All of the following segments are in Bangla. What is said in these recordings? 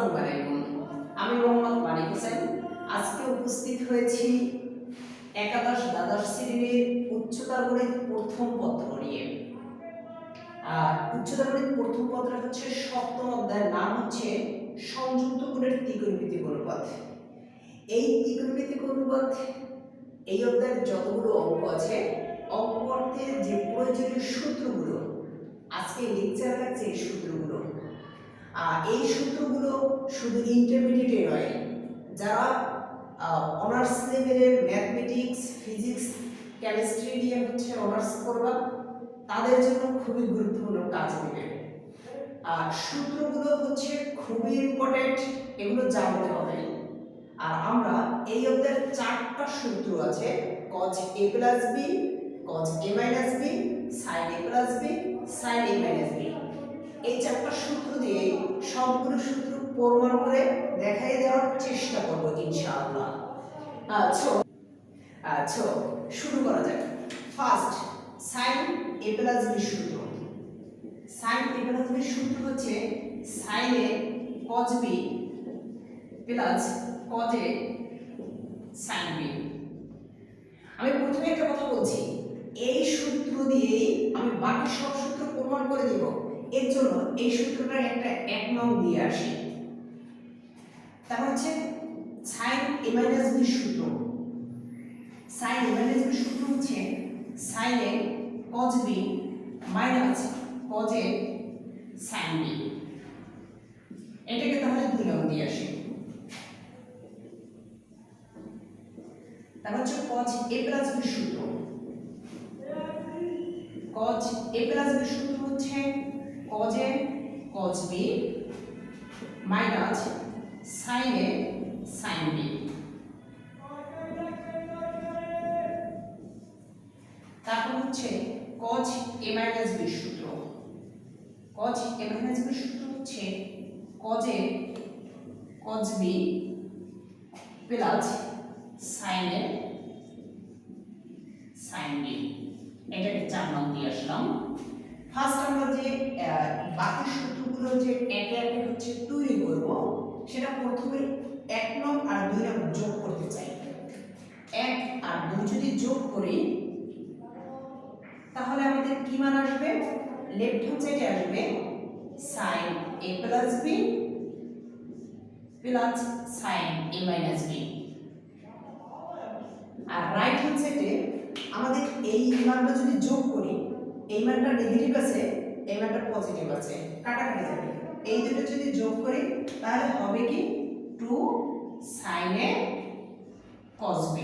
আসসালামু আলাইকুম। আমি মোহাম্মদ মানিক হোসেন। আজকে উপস্থিত হয়েছি একাদশ দ্বাদশ শ্রেণীর উচ্চতর গণিত প্রথম পত্র নিয়ে। উচ্চতর গণিত প্রথম পত্র হচ্ছে সপ্তম অধ্যায়ের নাম হচ্ছে সংযুক্ত গুণের ত্রিকোণমিতিক অনুপাত। এই ত্রিকোণমিতিক অনুপাত এই অধ্যায়ের যতগুলো অঙ্ক আছে, অঙ্ক করতে যে প্রয়োজনীয় সূত্রগুলো আজকে লেকচার থাকছে, এই সূত্রগুলো এই সূত্রগুলো শুধু ইন্টারমিডিয়েটে নয়, যারা অনার্স লেভেলের ম্যাথমেটিক্স, ফিজিক্স, কেমিস্ট্রি নিয়ে হচ্ছে অনার্স করবা, তাদের জন্য খুবই গুরুত্বপূর্ণ কাজ দেবে। সূত্রগুলো হচ্ছে খুবই ইম্পর্টেন্ট, এগুলো জানতে হবে। আর আমরা এই অধ্যায়ের 4টা সূত্র আছে, cos a plus b, cos a minus b, sin a plus b, sin a minus b। এই 4টা সূত্র দিয়ে সবগুলো সূত্র প্রমাণ করে দেখাই দেওয়ার চেষ্টা করব ইনশাআল্লাহ। আচ্ছা শুরু করা যাক। First sin a plus b সূত্র। sin a plus b সূত্র হচ্ছে sin a cos b plus cos a sin b। আমি প্রথমে একটা কথা বলছি, এই সূত্র দিয়েই আমি বাকি সব সূত্র প্রমাণ করে দেব। এর জন্য এই সূত্রটার একটা 1 নং দিয়ে আসি। তারপর হচ্ছে sin a minus b সূত্র। sin a minus b সূত্র হচ্ছে sin a cos b minus cos a sin b। এটাকে তাহলে 2 নং দিয়ে আসি। তারপর হচ্ছে cos a plus b সূত্র। cos a plus b সূত্র হচ্ছে cos a cos b minus sin a sin b। তারপর হচ্ছে cos a minus b সূত্র। cos a minus b সূত্র হচ্ছে cos a cos b plus sin a sin b। এটাকে 4 নং দিয়ে আসলাম। ফার্স্ট আমরা যে বাকি সূত্রগুলো যে একে একে হচ্ছে তৈরি করব, সেটা প্রথমে 1 নং আর 2 নং যোগ করতে চাই। 1 আর 2 যদি যোগ করি তাহলে আমাদের কি মান আসবে? লেফট হ্যান্ড সাইডে আসবে sin a plus b plus sin a minus b। আর রাইট হ্যান্ড সাইডে আমাদের এই মানটা যদি যোগ করি, এই মানটা নেগেটিভ আছে, এই মানটা পজিটিভ আছে, কাটাকাটি যাবে। এই দুটো যদি যোগ করি তাহলে হবে কি 2 sin a cos b।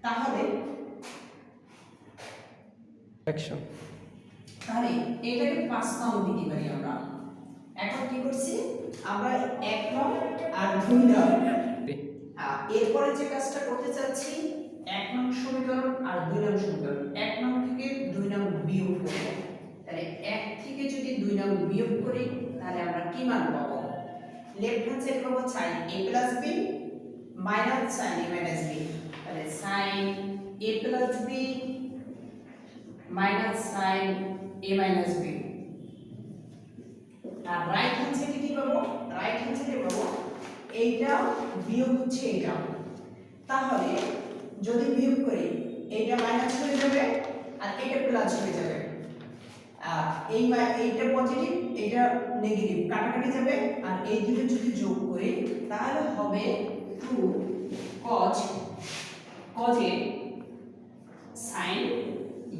তাহলে তাহলে এটাকে 5 নং দিতে পারি আমরা। এখন কি করছি আমরা 1 নং আর 2 নং, এরপরে যে কাজটা করতে চাচ্ছি 1 নং সমীকরণ আর 2 নং সমীকরণ, 1 নং থেকে 2 নং বিয়োগ করব। তাহলে 1 থেকে যদি 2 নং বিয়োগ করি তাহলে আমরা কি মান পাবো? লেফট হ্যান্ড সাইডে পাবো sin a plus b minus sin a minus b। তাহলে sin a plus b minus sin a minus b। আর রাইট হ্যান্ড সাইডে কি পাবো? রাইট হ্যান্ড সাইডে পাবো এইটা বিয়োগ হচ্ছে এটা। তাহলে যদি বিয়োগ করি এইটা মাইনাস হয়ে যাবে আর এটা প্লাস হয়ে যাবে। এইটা পজিটিভ, এটা নেগেটিভ, কাটাকাটি যাবে। আর এই দুটো যদি যোগ করি তাহলে হবে 2 cos a sin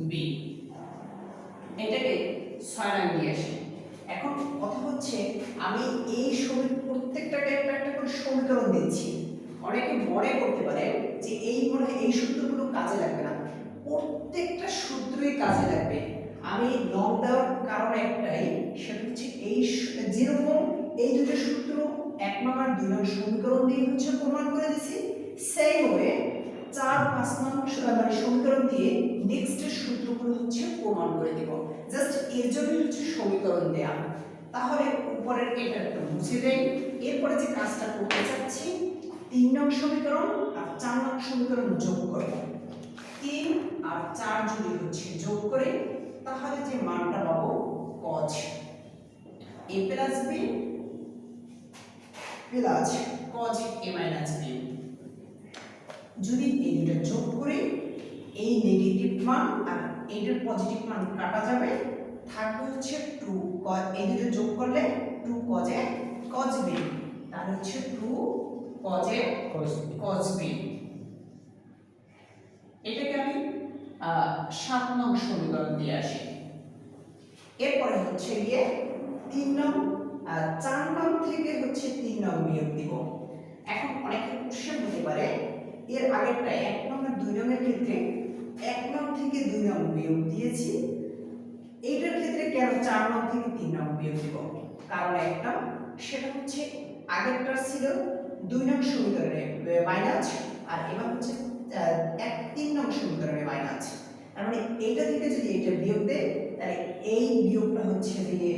b। এটাকে 6 নং দিয়ে আসি। এখন কথা হচ্ছে আমি এই প্রত্যেকটাকে একটা একটা করে সমীকরণ দিচ্ছি। অনেকে মনে করতে পারে যে এই সূত্রগুলো কাজে লাগবে না, প্রত্যেকটা সূত্রই কাজে লাগবে। আমি নং দেওয়ার কারণ একটাই, সেটা হচ্ছে এই যেরকম এই দুটো সূত্র 1 নং আর 2 নং সমীকরণ দিয়ে হচ্ছে প্রমাণ করে দিছি, সেই ওয়ে 4, 5 নং সমীকরণ দিয়ে নেক্সট সূত্রগুলো হচ্ছে প্রমাণ করে দেব। জাস্ট এর জন্য হচ্ছে সমীকরণ দেয়া। তাহলে উপরের এটা একটু মুছে দেই। এরপরে যে কাজটা করতে চাচ্ছি 3 নং সমীকরণ আর 4 নং সমীকরণ যোগ করব। 3 আর 4 যদি হচ্ছে যোগ করে তাহলে যে মানটা পাবো cos a plus b plus cos a minus b। যদি এই দুটো যোগ করি এই নেগেটিভ মান আর এইটার পজিটিভ মান কাটা যাবে, থাকবে হচ্ছে 2 cos, এই দুটো যোগ করলে 2 cos a cos b, তাহলে হচ্ছে 2 cos a cos b। এটাকে আমি 7 নং সমীকরণ দিয়ে আসি। এরপরে হচ্ছে গিয়ে 3 নং, 4 নং থেকে হচ্ছে 3 নং বিয়োগ দিব। এখন অনেকের কোশ্চেন হতে পারে এর আগেরটা 1 নং আর 2 নং এর ক্ষেত্রে 1 নং থেকে 2 নং বিয়োগ দিয়েছি, এইটার ক্ষেত্রে কেন 4 নং থেকে 3 নং বিয়োগ দিব? কারণ একটা, সেটা হচ্ছে আগেরটা ছিল 2 নং সমীকরণে মাইনাস, আর এবার হচ্ছে 3 নং সমীকরণে মাইনাস। তার মানে এইটা থেকে যদি এটা বিয়োগ দেয় তাহলে এই বিয়োগটা হচ্ছে দিয়ে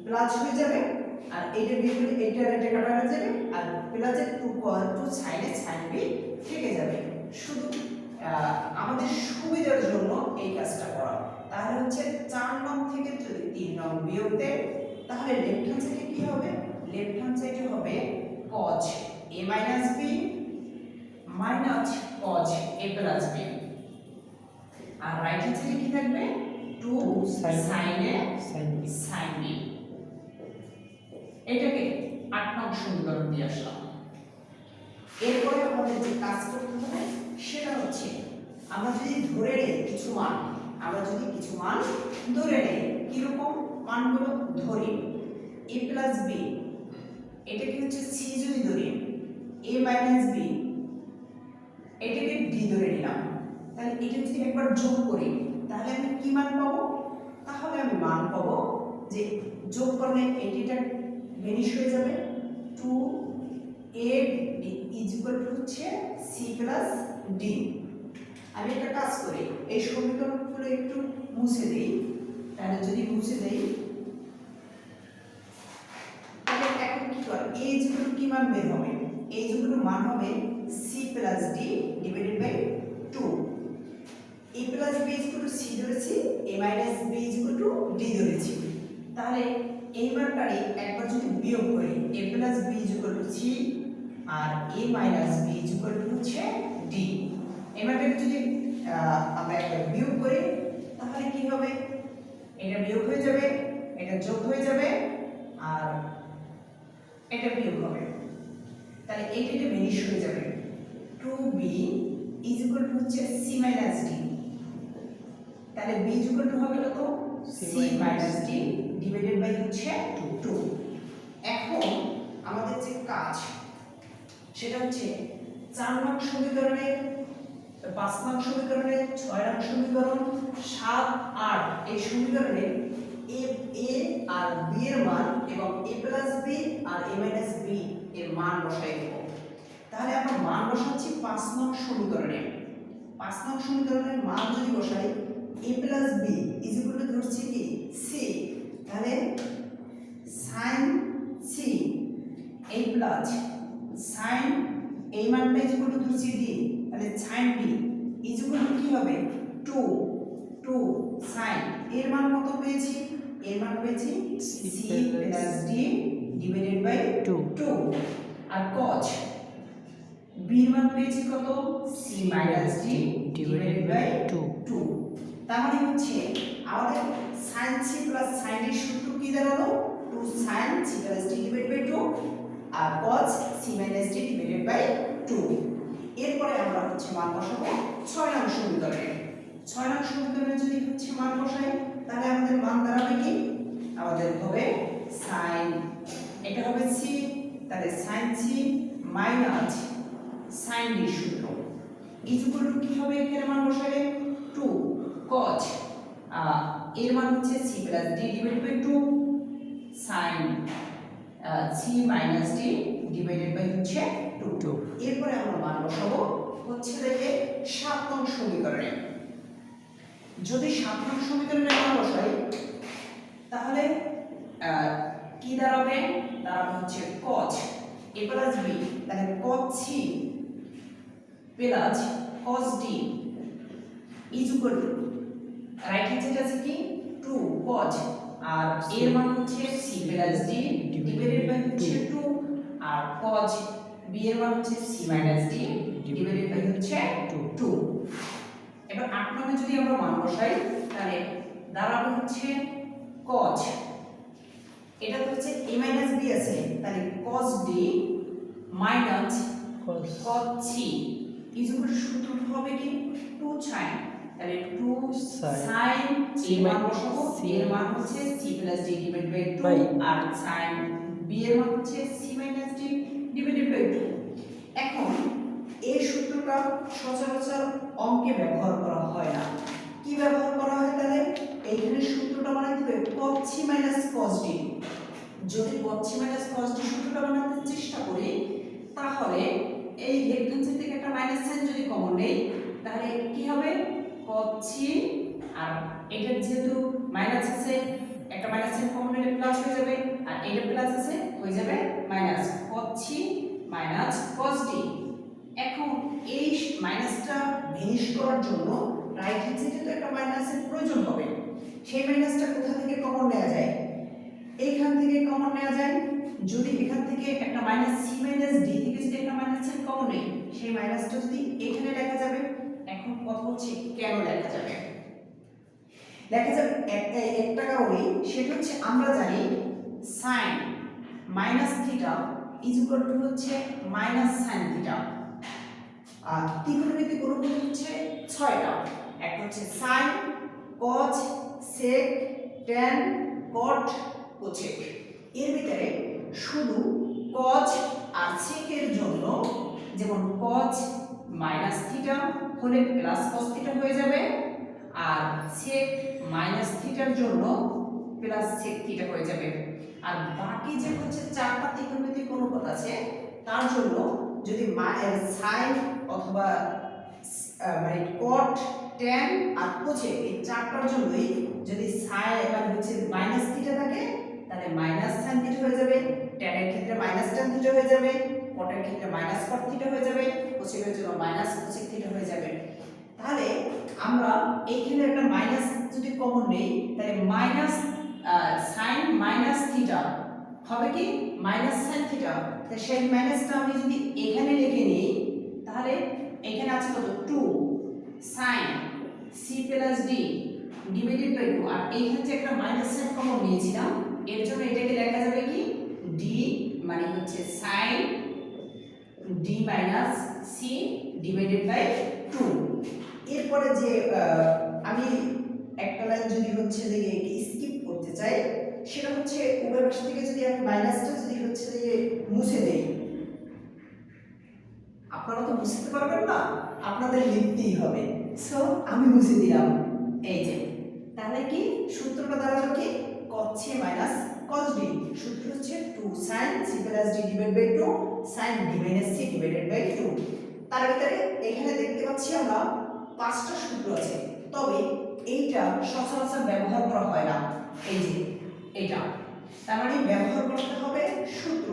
প্লাস হয়ে যাবে, আর এইটা বিয়োগ করলে এইটা এটা কাটা হয়ে যাবে, আর প্লাসের 2 cos 2 sin a sin b থেকে যাবে। শুধু আমাদের সুবিধার জন্য এই কাজটা করা। তাহলে হচ্ছে 4 নং থেকে যদি 3 নং বিয়োগ দেয় তাহলে লেফট হ্যান্ড সাইডে কি হবে? লেফট হ্যান্ড সাইডে হবে cos a minus b minus cos a plus b, আর রাইট হ্যান্ড সাইডে কি থাকবে? 2 sin a sin b। এটাকে 8 নং সমীকরণ দিয়ে আসলাম। এরপরে আমাদের যে কাজ করতে হবে সেটা হচ্ছে আমরা যদি ধরে নেই কিছু মান, আমরা যদি কিছু মান ধরে নেই, কিরকম মানগুলো ধরি? a plus b, এটাকে হচ্ছে c যদি ধরি, a minus b, এটাকে d ধরে নিলাম, তাহলে এটা যদি একবার যোগ করি তাহলে আমি কি মান পাবো? তাহলে আমি মান পাবো যে যোগ করলে এটা ভ্যানিশ হয়ে যাবে, 2a ইজ ইকুয়াল টু হচ্ছে c প্লাস d। আমি একটা কাজ করি, এই সমীকরণগুলো একটু মুছে দেই, তাহলে যদি মুছে দেই তাহলে এখন কি করে a ইজ ইকুয়াল টু কি মান বের হবে? a ইজ ইকুয়াল টু মান হবে c plus d divided by 2। a plus b is equal to c ধরেছি, a minus b is equal to d ধরেছি। তাহলে এই মানটারে একবার যদি বিয়োগ করি a plus b is equal to c আর a minus b is equal to হচ্ছে d, এই মানটাকে যদি আমরা একবার বিয়োগ করি তাহলে কি হবে? এটা বিয়োগ হয়ে যাবে, এটা যোগ হয়ে যাবে, আর এটা বিয়োগ হবে, তাহলে এইটা ভ্যানিশ হয়ে যাবে। 2b ইজ ইকুয়াল টু হচ্ছে c মাইনাস d, তাহলে b ইজ ইকুয়াল টু হবে কত? c minus d divided by হচ্ছে 2। এখন আমাদের যে কাজ সেটা হচ্ছে 4 নং সমীকরণের, 5 নং সমীকরণের, 6 নং সমীকরণ, 7, 8 এই সমীকরণে a আর b এর মান এবং a প্লাস b আর a মাইনাস b এর মান বসাই দেব। তাহলে আমরা মান বসাচ্ছি 5 নং সমীকরণে। 5 নং সমীকরণের মান যদি বসাই a plus b is equal two ধরছি কি c, তাহলে sin c a plus sin এই মানটা ইজ ইকুয়াল টু ধরছি d, তাহলে sin d is equal two কি হবে? 2 sin এর মান কত পেয়েছি? এর মান পেয়েছি c plus d divided by 2, আর cos b এর মান পেয়েছি কত? c minus d divided by 2। তার মানে হচ্ছে আমাদের sin c plus sin d এর সূত্র কি দাঁড়ালো? 2 sin c plus d divided by 2 আর cos c minus d divided by 2। এরপরে আমরা হচ্ছে মান বসাবো 6 নং সমীকরণে। 6 নং সমীকরণে যদি হচ্ছে মান বসাই তাহলে আমাদের মান দাঁড়াবে কি? আমাদের হবে sin, এটা হবে c, তাহলে sin c minus sin d সূত্র ইজ ইকুয়াল টু কি হবে? এখানে মান বসালে 2 cos এর মান হচ্ছে c plus d divided by 2 sin c minus d divided by হচ্ছে 2। এরপরে আমরা মান বসাবো হচ্ছে দেখে 7 নং সমীকরণে। যদি 7 নং সমীকরণে মান বসাই তাহলে কি দাঁড়াবে? দাঁড়াবে হচ্ছে cos a প্লাস b, তাহলে cos c plus cos d is equal to right hand side আছে কি 2 cos, আর এর মান হচ্ছে c plus d divided by হচ্ছে 2, আর cos b এর মান হচ্ছে c minus d divided by হচ্ছে 2। এবার 8 নম্বরে যদি আমরা মান বসাই তাহলে দাঁড়াবে হচ্ছে cos, এটা তো হচ্ছে a মাইনাস b আছে, তাহলে cos d minus cos c equal to সূত্র হবে কি 2 sin, তাহলে 2 sin c মান বসাবো, c এর মান হচ্ছে c plus d divided by 2 আর sin b এর মান হচ্ছে c minus d divided by 2। এখন এই সূত্রটা সচরাচর অঙ্কে ব্যবহার করা হয় না, কি ব্যবহার করা হয় তাহলে এইখানে সূত্রটা বানাইতে হবে cos c minus cos d। যদি cos c minus cos d সূত্রটা বানাতে চেষ্টা করি তাহলে এই লেফট হ্যান্ড সাইড থেকে একটা মাইনাস সাইন যদি কমন নেই তাহলে কি হবে cos c, আর এটা যেহেতু মাইনাস আছে একটা মাইনাস সাইন কমন নিলে প্লাস হয়ে যাবে, আর এটা প্লাস আছে হয়ে যাবে minus cos c minus cos d। এখন এই মাইনাসটা ভ্যানিশ করার জন্য রাইট হ্যান্ড সাইডে তো একটা মাইনাসের প্রয়োজন হবে, সেই মাইনাসটা কোথা থেকে কমন নেওয়া যায়, এইখান থেকে কমন নেওয়া যায়। যদি এখান থেকে একটা মাইনাস c মাইনাস d থেকে যদি একটা মাইনাস সাইন কমন নেই সেই মাইনাসটা যদি এখানে লেখা যাবে। এখন কথা হচ্ছে কেন লেখা যাবে, লেখা যাবে একটা কারণে, সেটা হচ্ছে আমরা জানি sin minus theta is equal to হচ্ছে মাইনাস sin থিটা, আর ত্রিকোণমিতিক অনুপাত হচ্ছে 6টা, একটা হচ্ছে sin cos sec tan cot cosec। এর ভিতরে শুধু cos আর sec এর জন্য যেমন cos মাইনাস থিটা হলে প্লাস cos থিটা হয়ে যাবে, আর sec মাইনাস থিটার জন্য প্লাস sec থিটা হয়ে যাবে। আর বাকি যে হচ্ছে 4টা ত্রিকোণমিতিক অনুপাত আছে তার জন্য যদি sin অথবা মানে cot tan আর cosec এই 4টার জন্যই যদি sin এবার হচ্ছে মাইনাস থিটা থাকে তাহলে মাইনাস sin থিটা হয়ে যাবে, tan এর ক্ষেত্রে মাইনাস tan থিটা হয়ে যাবে, cot এর ক্ষেত্রে মাইনাস cot থিটা হয়ে যাবে, cosec এর জন্য মাইনাস cosec থিটা হয়ে যাবে। তাহলে আমরা এইখানে একটা মাইনাস যদি কমন নেই তাহলে মাইনাস sin মাইনাস থিটা হবে কি মাইনাস sin থিটা, তাহলে সেই মাইনাসটা আমি যদি এখানে লিখে নিই তাহলে এখানে আছে কত 2 sin c plus d divided by 2, আর এইখানে যে একটা মাইনাস সাইন কমন নিয়েছিলাম এর জন্য এটাকে লেখা যাবে কি d মানে হচ্ছে sin d minus c divided by 2। এরপরে যে আমি একটা লাইন যদি হচ্ছে যে স্কিপ করতে চাই সেটা হচ্ছে উভয় পাশ থেকে যদি আমি মাইনাসটা যদি হচ্ছে যে মুছে দেই, আপনারা তো বুঝতে পারবেন না, আপনাদের লিখতেই হবে, সো আমি মুছে দিলাম এই যে। তাহলে কি সূত্রটা দাঁড়ালো কি cos c minus cos d, সূত্র হচ্ছে 2 sin c plus d divided by 2 sin d minus c divided by 2। তার ভিতরে এখানে দেখতে পাচ্ছি আমরা 5টা সূত্র আছে, তবে এইটা সচরাচর ব্যবহার করা হয় না, এই যে এটা, তার মানে ব্যবহার করতে হবে সূত্র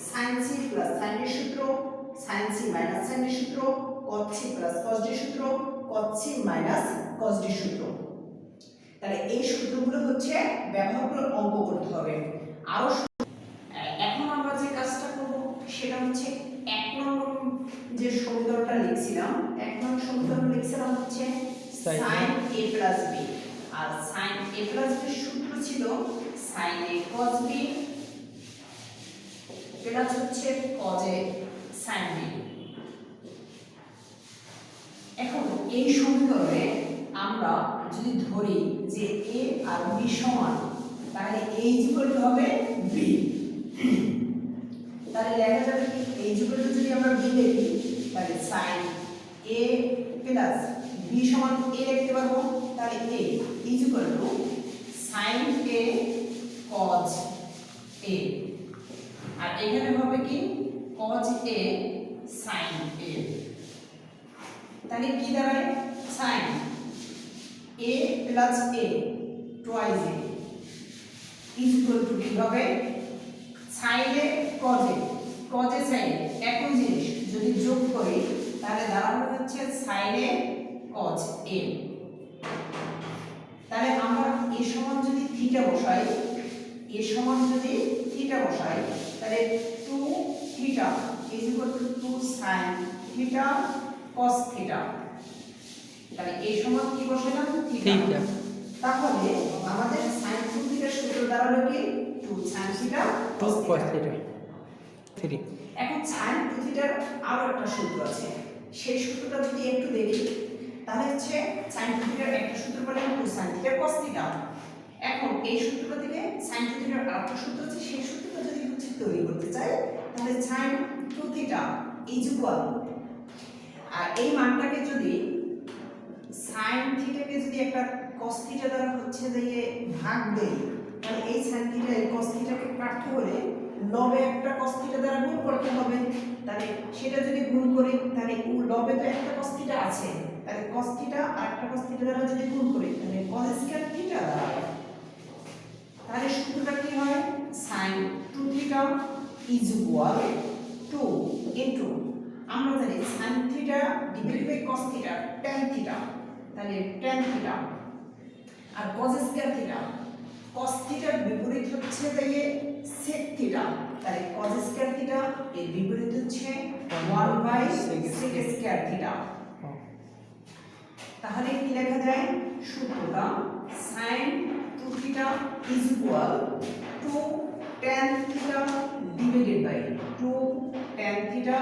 sin c plus sin d সূত্র, sin c minus sin d সূত্র, cos c plus cos d সূত্র, cos c minus cos d সূত্র। তাহলে এই সূত্রগুলো হচ্ছে ব্যবহার করে অঙ্ক করতে হবে। আরো এখন আমরা যে কাজটা করব সেটা হচ্ছে 1 নম্বর যে সমীকরণটা লিখছিলাম, 1 নম্বর সমীকরণ লিখছিলাম হচ্ছে sin a প্লাস b, আর sin a প্লাস b সূত্র ছিল sin a cos b plus হচ্ছে cos a sin b। এখন এই সমীকরণে আমরা যদি ধরি যে a আর b সমান তাহলে a ইকুয়াল টু হবে b, তাহলে লেখা যাবে কি a ইকুয়াল টু যদি আমরা b লিখি তাহলে sin a প্লাস b সমান a লিখতে পারবো, তাহলে a equal to sin a cos a, আর এখানে হবে কি cos a sin a। তাহলে কি দাঁড়ায় sin a plus a twice a is equal to কি হবে sin a cos a, cos a sin a একই জিনিস যদি যোগ করি তাহলে দাঁড়াবে হচ্ছে sin a cos a। তাহলে আমরা a সমান যদি থিটা বসাই, a সমান যদি থিটা বসাই তাহলে 2 theta sin theta cos theta. তাহলে এই সমান কি বসালাম থিটা। তাহলে আমাদের sin 2 থিটার সূত্র দাঁড়ালো কি 2 sin থিটা cos থিটা 3। এখন sin 2 থিটার আরো একটা সূত্র আছে, সেই সূত্রটা যদি একটু দেখি তাহলে হচ্ছে sin 2 থিটার একটা সূত্র বলে 2 sin থিটা cos থিটা। এখন এই সূত্রটা থেকে sin 2 থিটার আরেকটা সূত্র আছে, সেই সূত্রটা যদি হচ্ছে তৈরি করতে চাই তাহলে sin 2 থিটা ইজ ইকুয়াল, আর এই মানটাকে যদি sin থিটাকে যদি একটা cos থিটা দ্বারা হচ্ছে যে ভাগ দেই, তাহলে এই sin থিটা এই cos থিটাকে কাটতে হলে লবে একটা cos থিটা দ্বারা গুণ করতে হবে। তাহলে সেটা যদি গুণ করি তাহলে লবে তো একটা cos থিটা আছে, তাহলে cos থিটা আর একটা cos থিটা দ্বারা যদি গুণ করি তাহলে cos স্কয়ার থিটা দাঁড়াবে। তাহলে সূত্রটা কি হয় sin 2 theta is equal to into আমরা জানি sin theta divided by cos theta tan theta, তাহলে tan থিটা আর cos স্কয়ার থিটা, cos থিটার বিপরীত হচ্ছে যে sec থিটা, তাহলে cos স্কয়ার থিটা এর বিপরীত হচ্ছে 1 বাই sec স্কয়ার থিটা। তাহলে কি লেখা যায় সূত্রটা sin 2 theta is equal to tan theta divided by 2 tan theta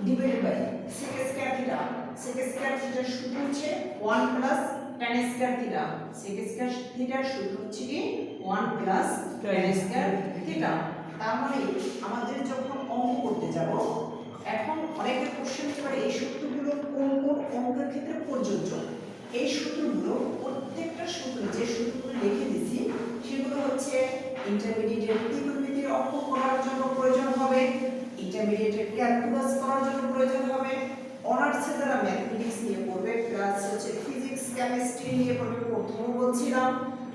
divided by sec square theta. sec square থিটার সূত্র হচ্ছে 1 plus tan square theta, sec square থিটার সূত্র হচ্ছে কি 1 প্লাস tan স্কয়ার থিটা। তার মানে আমাদের যখন অঙ্ক করতে যাব এখন অনেকে কোশ্চেন করে এই সূত্রগুলো কোন কোন অঙ্কের ক্ষেত্রে প্রযোজ্য। এই সূত্রগুলো প্রত্যেকটা সূত্র যে সূত্রগুলো লিখে দিছি সেগুলো হচ্ছে ইন্টারমিডিয়েটের ত্রিকোণমিতির অঙ্ক করার জন্য প্রয়োজন হবে, ইন্টারমিডিয়েটের ক্যালকুলাস করার জন্য প্রয়োজন হবে, অনার্সে যারা ম্যাথমেটিক্স নিয়ে পড়বে প্লাস হচ্ছে ফিজিক্স কেমিস্ট্রি নিয়ে পড়বে, প্রথমে বলছিলাম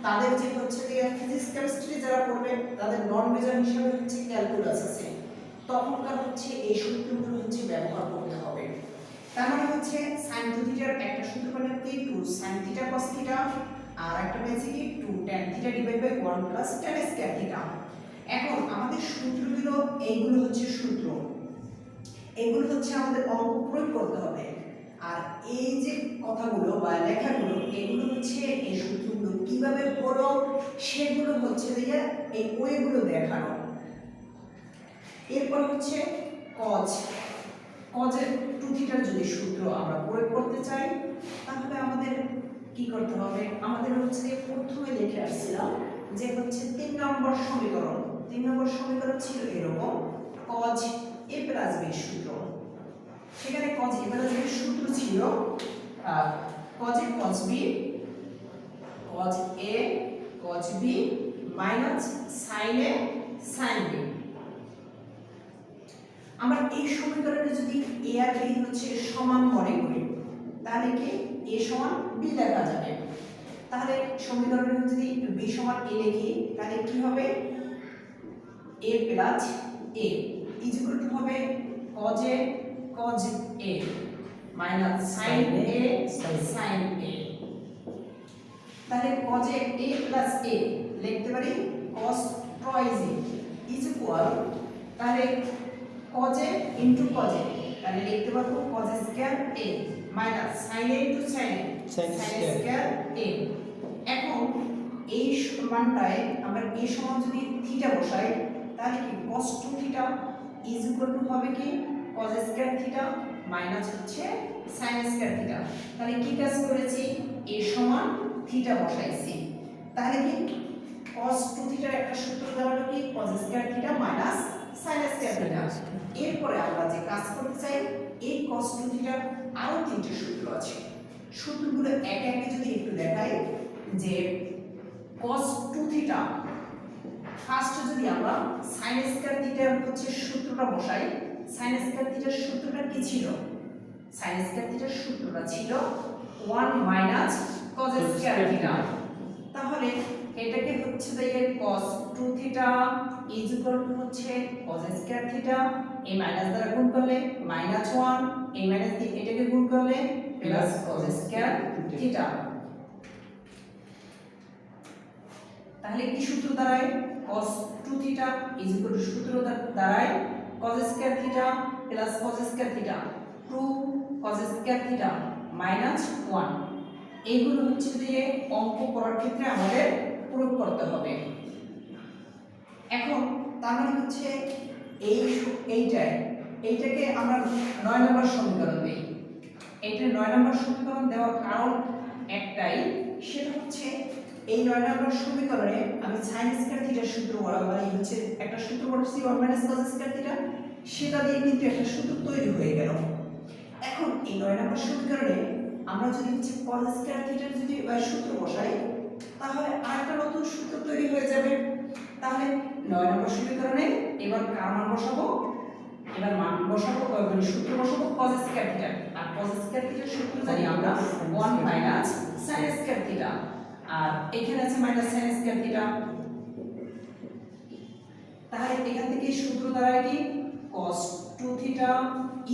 তাদের যে হচ্ছে যে ফিজিক্স কেমিস্ট্রি যারা পড়বে তাদের নন মেজর হিসেবে হচ্ছে ক্যালকুলাস আছে, তখনকার হচ্ছে এই সূত্রগুলো হচ্ছে ব্যবহার করতে হবে। তার মানে হচ্ছে sin 2 থিটার একটা সূত্র হলো কি 2 sin থিটা cos থিটা, আর একটা পেয়েছি কি 2 tan theta divide by 1 plus tan square theta. এখন আমাদের সূত্রগুলো এইগুলো হচ্ছে সূত্র, এগুলো হচ্ছে আমাদের অঙ্ক প্রয়োগ করতে হবে। আর এই যে কথাগুলো বা লেখাগুলো এগুলো হচ্ছে এই সূত্রগুলো কিভাবে হলো সেগুলো হচ্ছে যে এই ওয়েগুলো দেখানো। এরপর হচ্ছে cos এর 2 থিটার যদি সূত্র আমরা প্রয়োগ করতে চাই তাহলে আমাদের কি করতে হবে, আমাদের হচ্ছে প্রথমে লিখে আসছিলাম যে হচ্ছে 3 নম্বর সমীকরণ, 3 নম্বর সমীকরণ ছিল এরকম cos a প্লাস b সূত্র। সেখানে cos a প্লাস b সূত্র ছিল cos a cos b cos b minus sin a sin b। আমরা এই সমীকরণে যদি a আর b হচ্ছে সমান মনে করি তাহলে কি a সমান b লেখা যাবে। তাহলে সমীকরণে যদি b সমান a লিখি তাহলে কি হবে a plus a is equal to হবে cos a minus sin a sin a। তাহলে cos a প্লাস a লিখতে পারি cos twice a is equal, তাহলে cos a into cos a তাহলে লিখতে পারবো cos square a minus sin a into sin a sin square a। এখন এই মানটায় আমরা a সমান যদি থিটা বসাই তাহলে কি cos 2 theta is equal to হবে কি cos স্কয়ার থিটা মাইনাস হচ্ছে sin স্কয়ার থিটা। তাহলে কি কাজ করেছি a সমান থিটা বসাইছি, তাহলে কি cos 2 থিটার একটা সূত্র দাঁড়ালো কি cos square theta minus sin square theta. এরপরে আমরা যে কাজ করতে চাই এই cos 2 থিটার আরো তিনটে সূত্র আছে, সূত্রগুলো একে একে যদি একটু দেখাই যে cos 2 থিটা ফার্স্ট যদি আমরা sin স্কয়ার থিটার হচ্ছে সূত্রটা বসাই, sin স্কয়ার থিটার সূত্রটা কি ছিল, sin স্কয়ার থিটার সূত্রটা ছিল 1 মাইনাস cos স্কয়ার থিটা। তাহলে এটাকে হচ্ছে যে cos 2 theta is equal to হচ্ছে cos স্কয়ার থিটা, এই মাইনাস দ্বারা গুণ করলে -1, এই মাইনাস দিয়ে এটাকে গুণ করলে প্লাস cos স্কয়ার থিটা। তাহলে কি সূত্র দাঁড়ায় cos 2 theta is equal two সূত্র দাঁড়ায় cos square theta plus cos square theta 2 cos square theta minus 1 এইগুলো হচ্ছে যে অঙ্ক করার ক্ষেত্রে আমাদের প্রয়োগ করতে হবে। এখন তার মানে হচ্ছে এইটাকে আমরা 9 নম্বর সমীকরণ দেই। এইটা 9 নম্বর সমীকরণ দেওয়ার কারণ একটাই, সেটা হচ্ছে এই 9 নম্বর সমীকরণে আমি sin স্কয়ার থিটার সূত্র মানে হচ্ছে একটা সূত্র বলছি 1 cos স্কয়ার থিটা, সেটা দিয়ে কিন্তু একটা সূত্র তৈরি হয়ে গেল। এখন এই 9 নম্বর সমীকরণে আমরা যদি হচ্ছে cos স্কয়ার থিটার যদি সূত্র বসাই, তাহলে আরেকটা নতুন সূত্র তৈরি হয়ে যাবে। তাহলে 9 নম্বর সমীকরণে এবার কার মান বসাবো, এবার মান বসাবো মানে সূত্র বসাবো cos স্কয়ার থিটা, আর cos স্কয়ার থিটার সূত্র জানি আমরা 1 sin স্কয়ার থিটা, আর এখানে আছে মাইনাস sin স্কয়ার থিটা। তাহলে এখান থেকে সূত্র দ্বারা কি cos 2 theta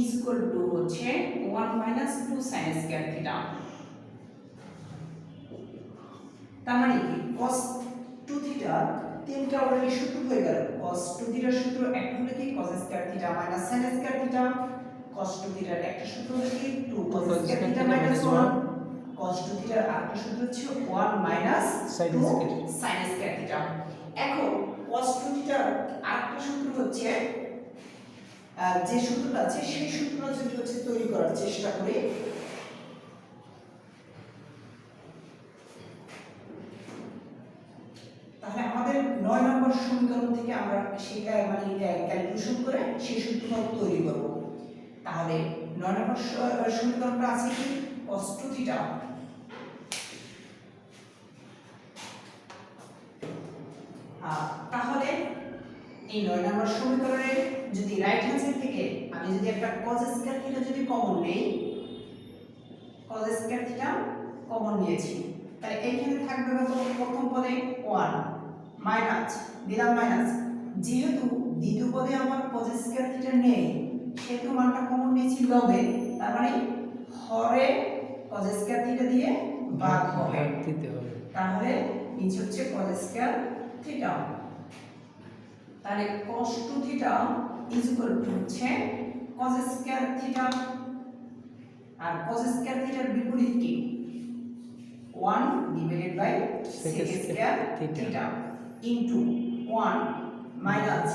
is equal to হচ্ছে 1 2 sin স্কয়ার থিটা। তার মানে কি cos 2 থিটা তিনটা অলরেডি সূত্র হয়ে গেল। cos 2 থিটার সূত্র একটা হলো কি cos square theta minus sin square theta, cos 2 থিটার একটা সূত্র হলো কি 2 cos square theta minus 1, cos 2 থিটার আরেকটা সূত্র হচ্ছে 1 sin স্কয়ার থিটা। এখন cos 2 থিটার আরেকটা সূত্র হচ্ছে যে সূত্রটা আছে সেই সূত্রটা যদি হচ্ছে তৈরি করার চেষ্টা করি, তাহলে আমাদের 9 নম্বর সমীকরণ থেকে আমরা সেটা মানে ক্যালকুলেশন করে সেই সূত্রটা তৈরি করব। তাহলে 9 নম্বর সমীকরণটা আছে কি cos 2 থিটা তাহলে এই 9 নম্বর সমীকরণের যদি রাইট হ্যান্ড সাইড থেকে আমি যদি একটা cos স্কয়ার থিটা যদি কমন নেই, cos স্কয়ার থিটা কমন নিয়েছি, তাহলে এইখানে থাকবে প্রথম পদে 1 মাইনাস দিলাম মাইনাস, যেহেতু দ্বিতীয় পদে আমার cos স্কয়ার থিটা নেই সেহেতু মানটা কমন নিয়েছি লবে, তার মানে হরে cos স্কয়ার থিটা দিয়ে ভাগ দিতে হবে, তাহলে নিচে হচ্ছে cos স্কয়ার থিটা। তাহলে cos 2 theta is equal to হচ্ছে cos স্কয়ার থিটা, আর cos স্কয়ার থিটার বিপরীত কি 1 divided by sec square theta into 1 minus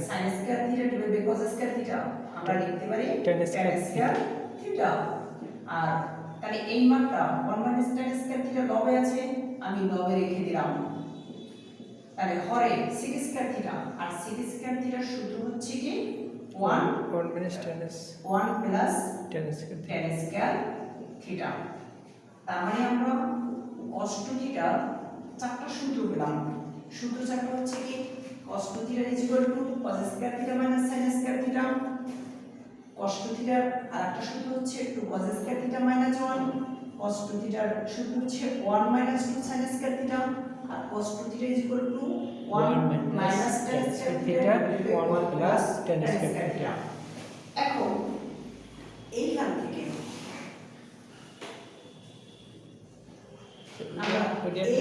sin square theta divided by cos square theta, আমরা লিখতে পারি tan স্কয়ার থিটা। আর তাহলে এই মানটা 1 tan স্কয়ার থিটা লবে আছে, আমি লবে রেখে দিলাম। তাহলে হরে sec স্কয়ার থিটা, আর sec স্কয়ার থিটার সূত্র হচ্ছে কি 1 প্লাস tan স্কয়ার থিটা। তার মানে আমরা cos 2 থিটা চারটা সূত্র পেলাম। সূত্র চারটা হচ্ছে কি cos 2 theta is equal to cos square theta minus sin square theta, cos 2 থিটার আরেকটা সূত্র হচ্ছে 2 cos square theta minus 1, cos 2 থিটার সূত্র হচ্ছে 1 2 sin স্কয়ার থিটা, আর cos 2 theta is equal to 1 minus tan square theta 1 plus tan square theta. এখন এইখান থেকে আমরা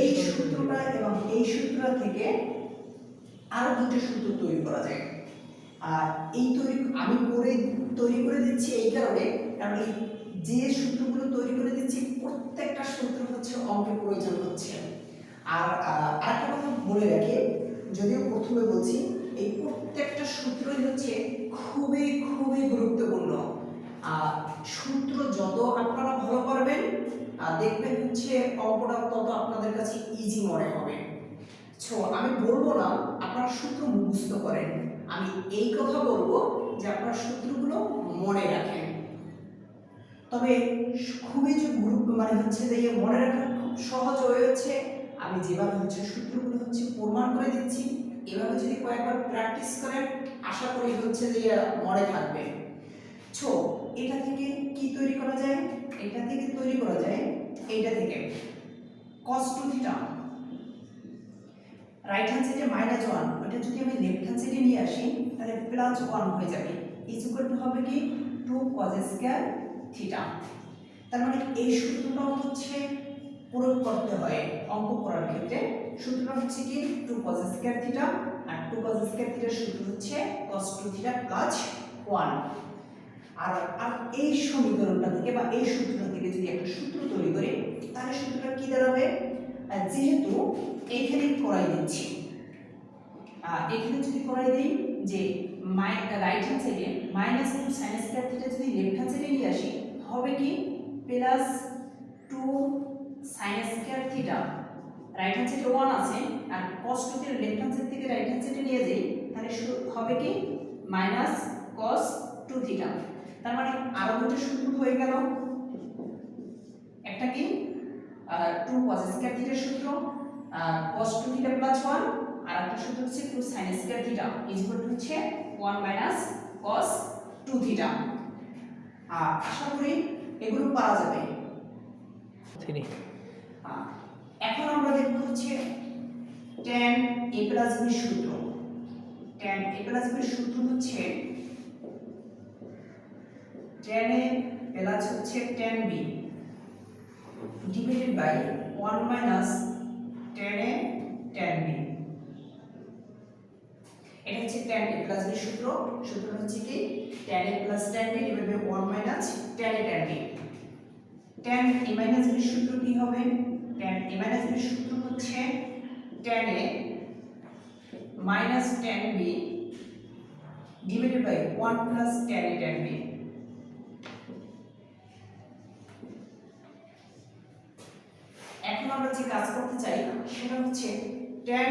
এই সূত্রটা এবং এই সূত্র থেকে আরো দুটো সূত্র তৈরি করা যায়। আর এই আমি তৈরি করে দিচ্ছি এই কারণে, কারণ এই যে সূত্রগুলো তৈরি করে দিচ্ছি প্রত্যেকটা সূত্র হচ্ছে অঙ্কে প্রয়োজন হচ্ছে। আর আরেকটা কথা বলে রাখি, যদিও প্রথমে বলছি, এই প্রত্যেকটা সূত্রই হচ্ছে খুবই খুবই গুরুত্বপূর্ণ। সূত্র যত আপনারা ভালো পারবেন দেখবেন হচ্ছে অঙ্কটা তত আপনাদের কাছে ইজি মনে হবে। সো আমি বলবো না আপনারা সূত্র মুখস্থ করেন, আমি এই কথা বলবো যে আপনারা সূত্রগুলো মনে রাখেন। তবে খুবই যে মানে হচ্ছে যে মনে রাখার খুব সহজ হয়ে হচ্ছে আমি যেভাবে হচ্ছে সূত্রগুলো হচ্ছে প্রমাণ করে দিচ্ছি, এভাবে যদি কয়েকবার প্র্যাকটিস করেন আশা করি হচ্ছে যে মনে থাকবে। সো এটা থেকে কি তৈরি করা যায়, এটা থেকে তৈরি করা যায় এইটা থেকে cos 2 থিটা রাইট হ্যান্ড সাইডে -1, ওটা যদি আমি লেফট হ্যান্ড সাইডে নিয়ে আসি তাহলে +1 হয়ে যাবে, ইজ ইকুয়াল টু হবে কি 2 cos স্কয়ার থিটা। তার মানে এই সূত্রটাও হচ্ছে প্রয়োগ করতে হয় অঙ্ক করার ক্ষেত্রে। সূত্রটা হচ্ছে কি 2 cos স্কয়ার থিটা, আর 2 cos স্কয়ার থিটার সূত্র হচ্ছে cos 2 থিটা + 1। আর আর এই সমীকরণটা থেকে বা এই সূত্রটা থেকে যদি একটা সূত্র তৈরি করি তাহলে সূত্রটা কি দাঁড়াবে, যেহেতু এইখানে করাই দিচ্ছি, এখানে যদি করাই দিই যে রাইট হ্যান্ড সাইডে minus two sine square theta যদি লেফট হ্যান্ড সাইডে নিয়ে আসি হবে কি plus two sine square theta, right hand সাইডে 1 আছে আর cos 2 কে লেফট হ্যান্ড সাইড থেকে রাইট হ্যান্ড সাইডে নিয়ে যাই তাহলে হবে কি মাইনাস cos 2 থিটা। তার মানে আরো দুটো সূত্র হয়ে গেল, একটা কি 2 cos স্কয়ার থিটার সূত্র cos 2 থিটা প্লাস 1, আর একটা সূত্র হচ্ছে 2 sin square theta equal to হচ্ছে 1 মাইনাস cos 2 থিটা। আশা করি এগুলো পারা যাবে। এখন আমরা দেখব হচ্ছে tan a প্লাস b সূত্র। tan a প্লাস b সূত্র হচ্ছে tan a প্লাস হচ্ছে tan b divided by 1 minus tan a tan b। এটা হচ্ছে tan a প্লাস b সূত্র। সূত্র হচ্ছে কি tan a plus tan b divided by 1 minus tan a tan b। tan a minus b সূত্র কি হবে, tan a মাইনাস b সূত্র হচ্ছে tan a minus tan b divided by 1 plus tan a tan b। এখন আমরা যে কাজ করতে চাই সেটা হচ্ছে tan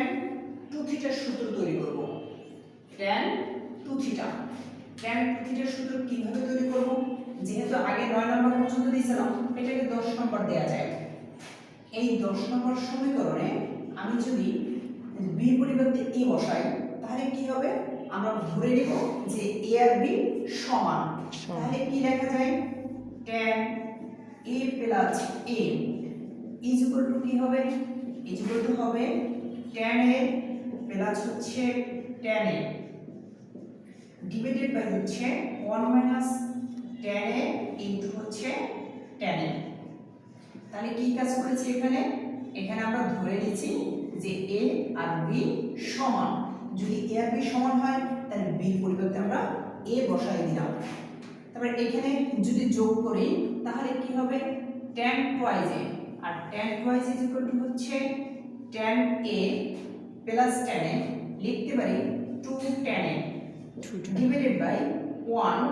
2 থিটার সূত্র তৈরি করব। tan 2 থিটা, tan 2 থিটার সূত্র কিভাবে তৈরি করব, যেহেতু আগে 9 নম্বর পর্যন্ত দিয়েছিলাম এটাকে 10 নম্বর দেয়া যায়। এই 10 নম্বর সমীকরণে আমি যদি b পরিবর্তে a বসাই তাহলে কি হবে, আমরা ধরে নিব যে a আর b সমান। তাহলে কি লেখা যায় tan a plus a is equal two কি হবে, ইজ ইকুয়াল টু হবে tan a প্লাস হচ্ছে tan a ডিভাইডেড বাই হচ্ছে 1 মাইনাস tan a ইনটু হচ্ছে tan a। তাহলে কি কাজ করেছি এখানে, এখানে আমরা ধরে নিয়েছি যে a আর b সমান। যদি a আর b সমান হয় তাহলে b এর পরিবর্তে আমরা a বসাই দিলাম। তারপর এখানে যদি যোগ করি তাহলে কি হবে tan twice a, আর tan twice is equal to হচ্ছে tan a plus tan a লিখতে পারি 2 tan a divided by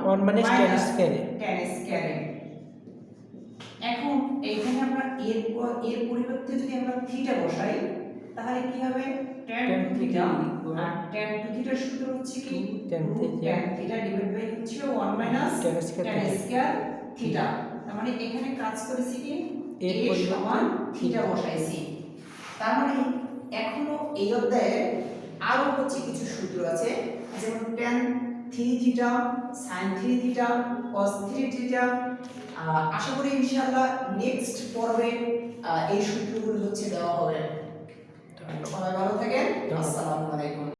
1 minus tan square a। tan square a। এখন এইখানে আমরা এর পরিবর্তে যদি আমরা থিটা বসাই তাহলে কি হবে tan 2 থিটা, আর tan 2 থিটার সূত্র হচ্ছে কি tan থিটা ডিভাইড বাই হচ্ছে 1 মাইনাস tan square থিটা। তার মানে এখানে কাজ করেছি কি এর a পরিবর্তে সমান থিটা বসাইছি। তার মানে এখনো এই অধ্যায়ে আরো হচ্ছে কিছু সূত্র আছে, যেমন tan 3 theta sin 3 theta cos 3 theta. আশা করি ইনশাআল্লাহ নেক্সট পর্বে এই সূত্রগুলো হচ্ছে দেওয়া হবে। সবাই ভালো থাকেন, আসসালামু আলাইকুম।